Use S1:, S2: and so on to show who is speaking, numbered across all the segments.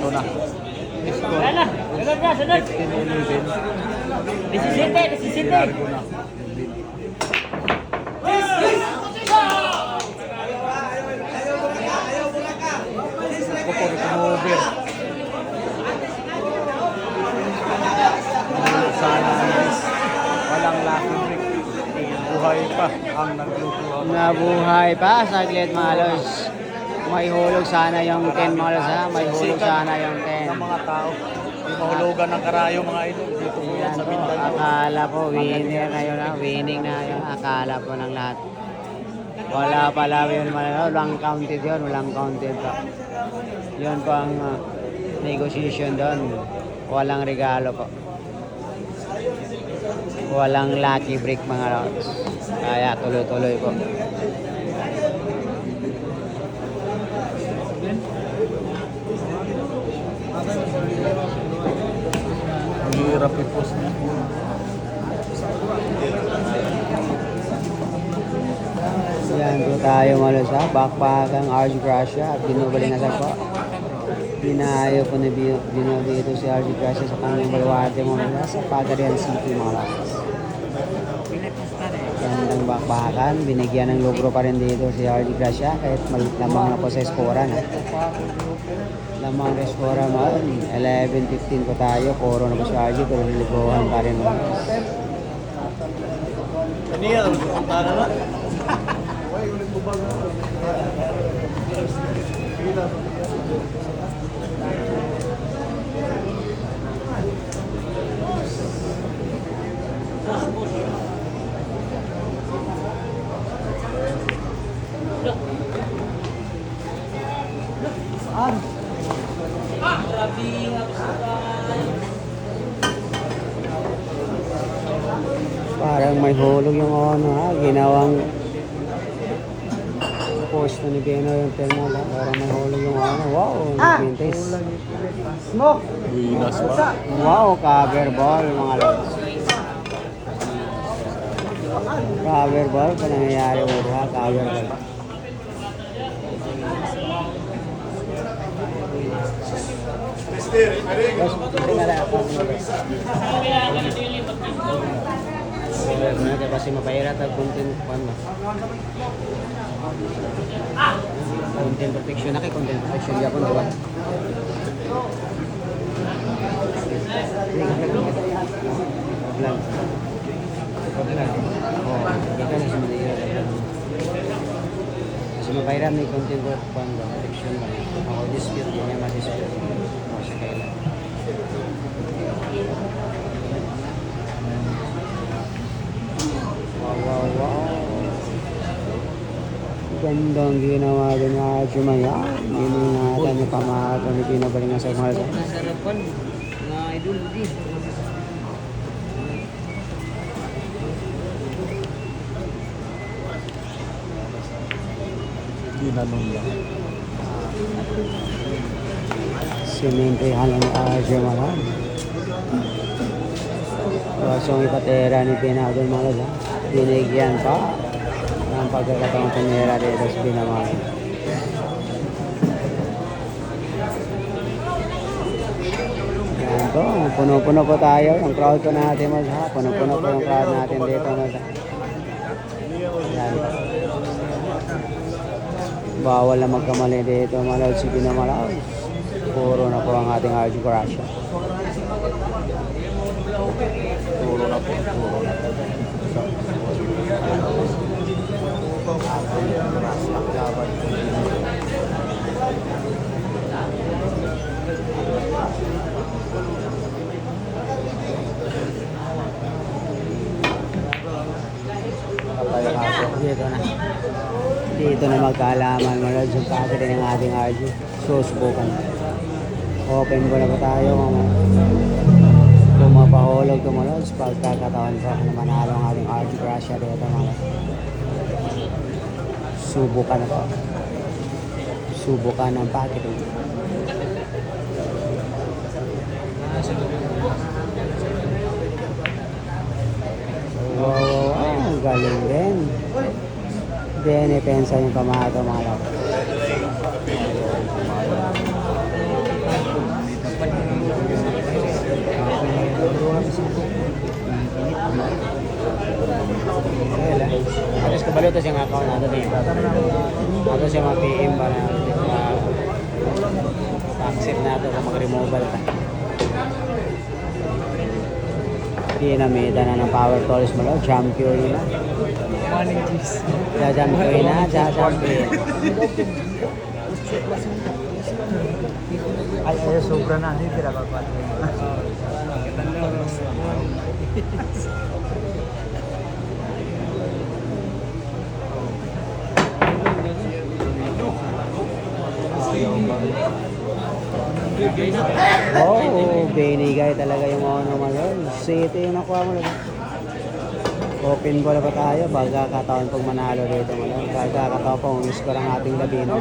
S1: Ito na. Score.
S2: Wala na. Sunod na, sunod.
S1: 15-11.
S2: 17.
S1: Largo na. Ako po, over. Sana walang lucky break. Buhay pa ang nagluto.
S3: Nabuhay pa, saglit mga lods. May hulog sana yung 10 mga lods ha. May hulog sana yung 10.
S1: Ng mga tao. Di mahulugan ng karayo mga idol. Dito po yan
S3: Yan
S1: sa
S3: po,
S1: Mindanao.
S3: akala po winner na yun ha. Winning na yun. Akala po ng lahat. Wala pala yun mga lods. Walang counted yun. Walang counted pa. Yun po ang negotiation doon. Walang regalo po. Walang lucky break mga lods. Kaya tuloy-tuloy po.
S1: Ang hirap i-post niya.
S3: Yan po tayo mga lods ha. Bakbakang RG Gracia at binubalingasan po. Pinayo po na dito si RG Gracia sa kanyang baluarte mga lods sa Pagadian City mga lods. Gandang bakbakan. Binigyan ng logro pa rin dito si RG Gracia kahit lamang na po sa skora na. Lamang na skora mo. 11-15 po tayo. Puro na po si RG pero niligohan pa rin mga lods.
S1: Daniel, punta na na.
S3: Parang may hulog yung ano ha. Ginawang post na ni Beno yung termola. Parang may hulog yung ano. Wow, nag-vintage.
S2: Smoke.
S1: Winas pa.
S3: Wow, cover ball mga lods. Cover ball pa nangyayari ulit ha. Cover ball. Kasi mapairat at content content protection na kay content protection yapon diba? Vlog. Oh, kita na sumali. Kasi mapairat ni content protection ba? Ako dispute niya ma-dispute. O siya kailan. Wow. Gandang ginawa din na Jumaya. Giningatan ni pamahato ni pinabalingan sa mga ito.
S2: Nasarapan. Mga idol din.
S1: Ginanong lang.
S3: Sinintrihan ni Jumaya. Wasong ipatera ni Pinadol mga ito. Binigyan pa ng pagkakataong tumira dito sa Binamay. Yan to, puno-puno po tayo. Yung crowd po natin mo ha. Puno-puno po yung crowd natin dito mo. Yan. Bawal na magkamali dito mga lods si Binamalaw. Puro na po ang ating RG Gracia.
S1: Puro na po.
S3: Dito na magkaalaman mga lods yung packet ng ating RG. Susubukan. Open ko na po tayo kung mapahulog ito mga lods. Pagkakataon po na manalo ang ating RG Gracia dito mga lods. Subukan na po. Subukan ng packet. Wow, ang galing din. Dinipensa yung pamahato mga lods. Balo to siyang account nato ni. Ato siya ma-PM para accept nato kung mag-removal ta. Pinamida na ng Power Tools mo, champion na. Champion na, champion.
S2: Ay, sobra na. Hindi tira pa pa.
S3: Oh, binigay talaga yung ano malon. City yung nakuha mo lang. Open ball pa tayo. Pagkakataon pag manalo dito malon. Pagkakataon pag umis ko lang ating gabi no.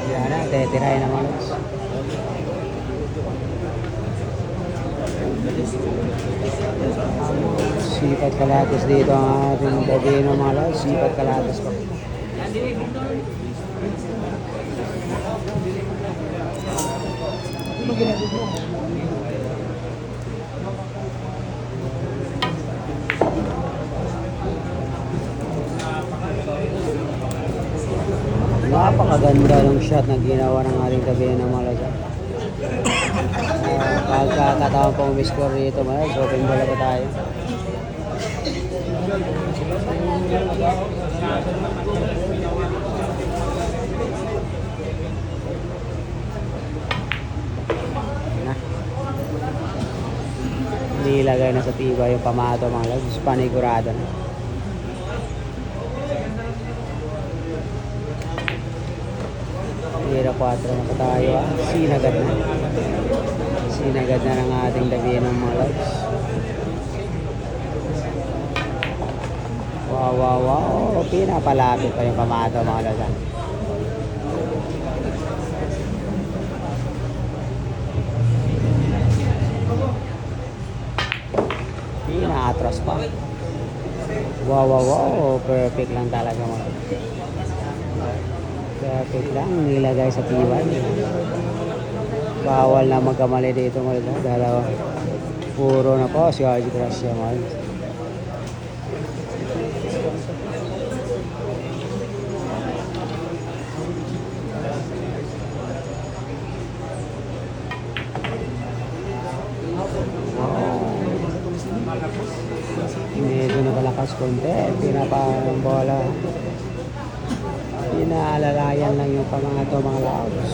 S3: Yan na, titirahin naman. Sipat kalatas dito ang ating Davino mga lads. Sipat kalatas pa. Napakaganda ng shot na ginawa ng ating Davino mga lads. Pagkakataon pong umiscore dito mga lads. Open ball pa tayo. Nilagay na sa tiba yung pamato mga lads. Panigurado na. Hira 4 na pa tayo ah. Sinagad na. Sinagad na ng ating Davino mga lads. Wow, wow, wow. Pinapalapit pa yung pamato mga lads. Pinaatras pa. Wow, wow, wow. Perfect lang talaga mga lads. Perfect lang. Nilagay sa tiwan. Bawal na magkamali dito mga lads. Dalawa. Puro na po si Haji Gracia mga lads. Medyo nakalakas konti. Pinapang bola. Pinaalalayan lang yung pamato mga laos.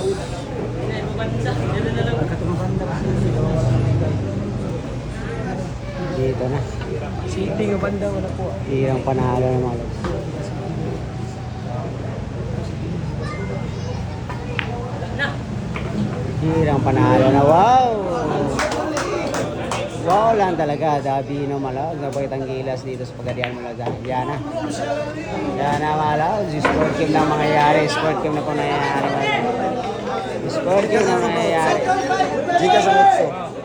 S3: Dito na.
S2: City nga banda wala po.
S3: Hirang panalo ng mga laos. Hirang panalo na. Wow! Wow lang talaga, Davino Malaw. Nabait ang gilas dito sa Pagadian Malaw. Yan na. Yan na Malaw. Sport game na mangyayari. Sport game na po nangyayari. Sport game na mangyayari.
S2: Jika sa Mutso.